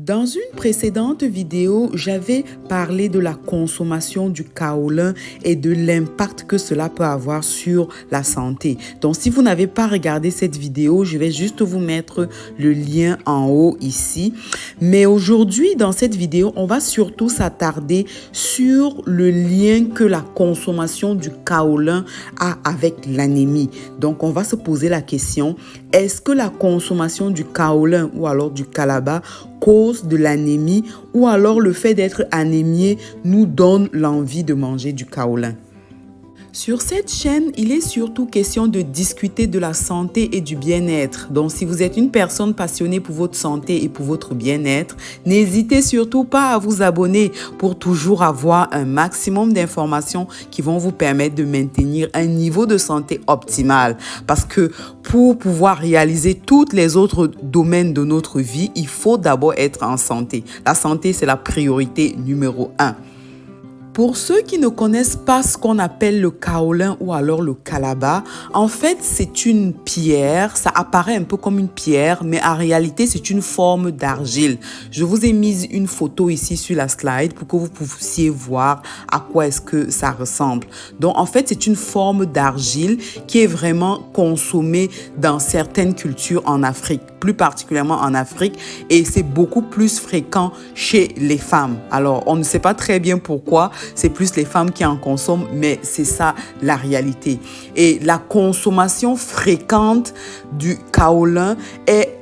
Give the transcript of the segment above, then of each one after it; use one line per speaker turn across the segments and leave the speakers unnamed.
Dans une précédente vidéo, j'avais parlé de la consommation du kaolin et de l'impact que cela peut avoir sur la santé. Donc, si vous n'avez pas regardé cette vidéo, je vais juste vous mettre le lien en haut ici. Mais aujourd'hui, dans cette vidéo, on va surtout s'attarder sur le lien que la consommation du kaolin a avec l'anémie. Donc, on va se poser la question, est-ce que la consommation du kaolin ou alors du kalaba cause de l'anémie ou alors le fait d'être anémié nous donne l'envie de manger du kaolin? Sur cette chaîne, il est surtout question de discuter de la santé et du bien-être. Donc, si vous êtes une personne passionnée pour votre santé et pour votre bien-être, n'hésitez surtout pas à vous abonner pour toujours avoir un maximum d'informations qui vont vous permettre de maintenir un niveau de santé optimal. Parce que pour pouvoir réaliser tous les autres domaines de notre vie, il faut d'abord être en santé. La santé, c'est la priorité numéro 1. Pour ceux qui ne connaissent pas ce qu'on appelle le kaolin ou alors le kalaba, en fait, c'est une pierre. Ça apparaît un peu comme une pierre, mais en réalité, c'est une forme d'argile. Je vous ai mis une photo ici sur la slide pour que vous puissiez voir à quoi est-ce que ça ressemble. Donc, en fait, c'est une forme d'argile qui est vraiment consommée dans certaines cultures en Afrique, plus particulièrement en Afrique, et c'est beaucoup plus fréquent chez les femmes. Alors, on ne sait pas très bien pourquoi. C'est plus les femmes qui en consomment, mais c'est ça la réalité. Et la consommation fréquente du kaolin est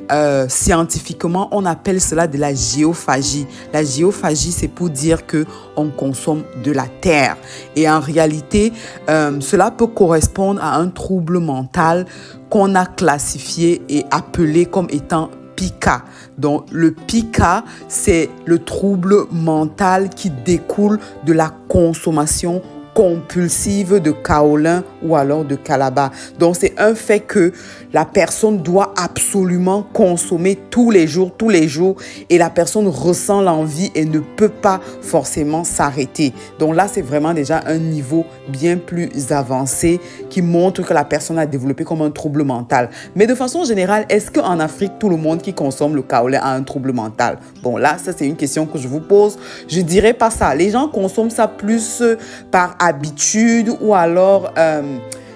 scientifiquement, on appelle cela de la géophagie. La géophagie, c'est pour dire que on consomme de la terre. Et en réalité, cela peut correspondre à un trouble mental qu'on a classifié et appelé comme étant PICA. Donc, le PICA, c'est le trouble mental qui découle de la consommation compulsive de kaolin ou alors de kalaba. Donc, c'est un fait que la personne doit absolument consommer tous les jours et la personne ressent l'envie et ne peut pas forcément s'arrêter. Donc là, c'est vraiment déjà un niveau bien plus avancé qui montre que la personne a développé comme un trouble mental. Mais de façon générale, est-ce qu'en Afrique, tout le monde qui consomme le kaolin a un trouble mental? Bon, là, ça, c'est une question que je vous pose. Je dirais pas ça. Les gens consomment ça plus par habitude ou alors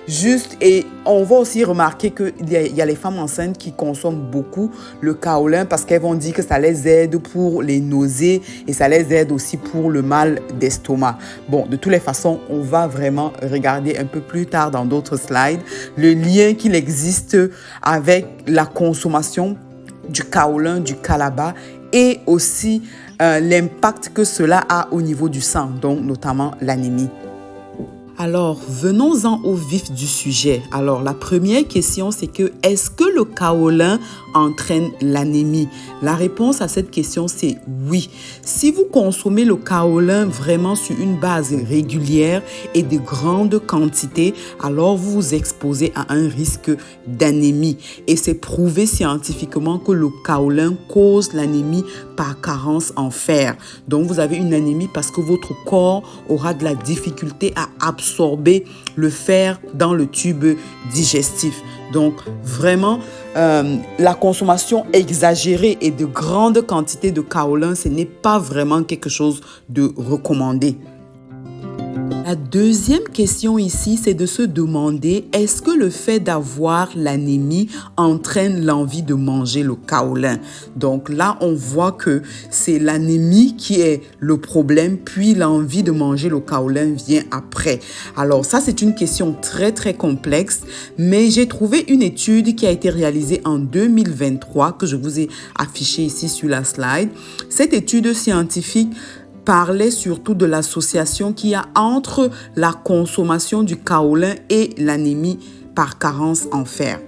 juste, et on va aussi remarquer qu'il y a les femmes enceintes qui consomment beaucoup le kaolin parce qu'elles vont dire que ça les aide pour les nausées et ça les aide aussi pour le mal d'estomac. Bon, de toutes les façons, on va vraiment regarder un peu plus tard dans d'autres slides le lien qu'il existe avec la consommation du kaolin, du kalaba et aussi l'impact que cela a au niveau du sang, donc notamment l'anémie. Alors, venons-en au vif du sujet. Alors, la première question, c'est que est-ce que le kaolin entraîne l'anémie? La réponse à cette question, c'est oui. Si vous consommez le kaolin vraiment sur une base régulière et de grandes quantités, alors vous vous exposez à un risque d'anémie. Et c'est prouvé scientifiquement que le kaolin cause l'anémie par carence en fer. Donc, vous avez une anémie parce que votre corps aura de la difficulté à absorber le fer dans le tube digestif. Donc, vraiment, la consommation exagérée et de grandes quantités de kaolin, ce n'est pas vraiment quelque chose de recommandé. La deuxième question ici, c'est de se demander, est-ce que le fait d'avoir l'anémie entraîne l'envie de manger le kaolin? Donc là, on voit que c'est l'anémie qui est le problème, puis l'envie de manger le kaolin vient après. Alors ça, c'est une question très, très complexe, mais j'ai trouvé une étude qui a été réalisée en 2023 que je vous ai affichée ici sur la slide. Cette étude scientifique parlait surtout de l'association qu'il y a entre la consommation du kaolin et l'anémie par carence en fer.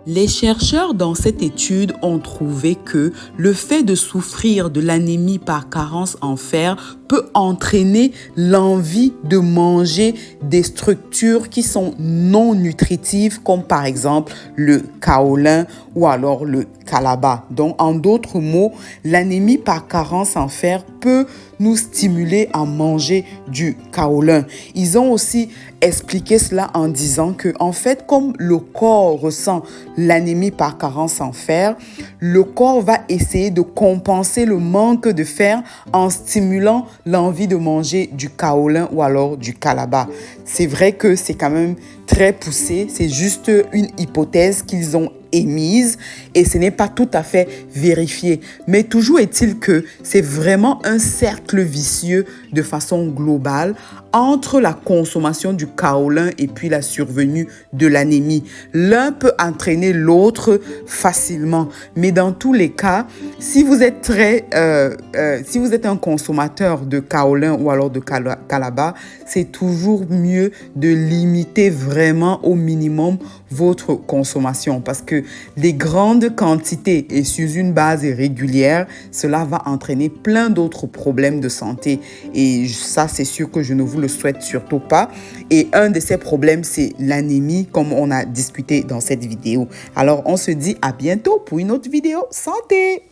Les chercheurs dans cette étude ont trouvé que le fait de souffrir de l'anémie par carence en fer peut entraîner l'envie de manger des structures qui sont non nutritives, comme par exemple le kaolin ou alors le kalaba. Donc, en d'autres mots, l'anémie par carence en fer peut nous stimuler à manger du kaolin. Ils ont aussi expliqué cela en disant que, en fait, comme le corps ressent l'anémie par carence en fer, le corps va essayer de compenser le manque de fer en stimulant l'envie de manger du kaolin ou alors du kalaba. C'est vrai que c'est quand même très poussé, c'est juste une hypothèse qu'ils ont émise et ce n'est pas tout à fait vérifié. Mais toujours est-il que c'est vraiment un cercle vicieux de façon globale entre la consommation du kaolin et puis la survenue de l'anémie. L'un peut entraîner l'autre facilement. Mais dans tous les cas, si vous êtes si vous êtes un consommateur de kaolin ou alors de kalaba, c'est toujours mieux de limiter vraiment au minimum votre consommation parce que les grandes quantités et sur une base régulière, cela va entraîner plein d'autres problèmes de santé. Et ça, c'est sûr que je ne vous le souhaite surtout pas. Et un de ces problèmes, c'est l'anémie, comme on a discuté dans cette vidéo. Alors, on se dit à bientôt pour une autre vidéo santé.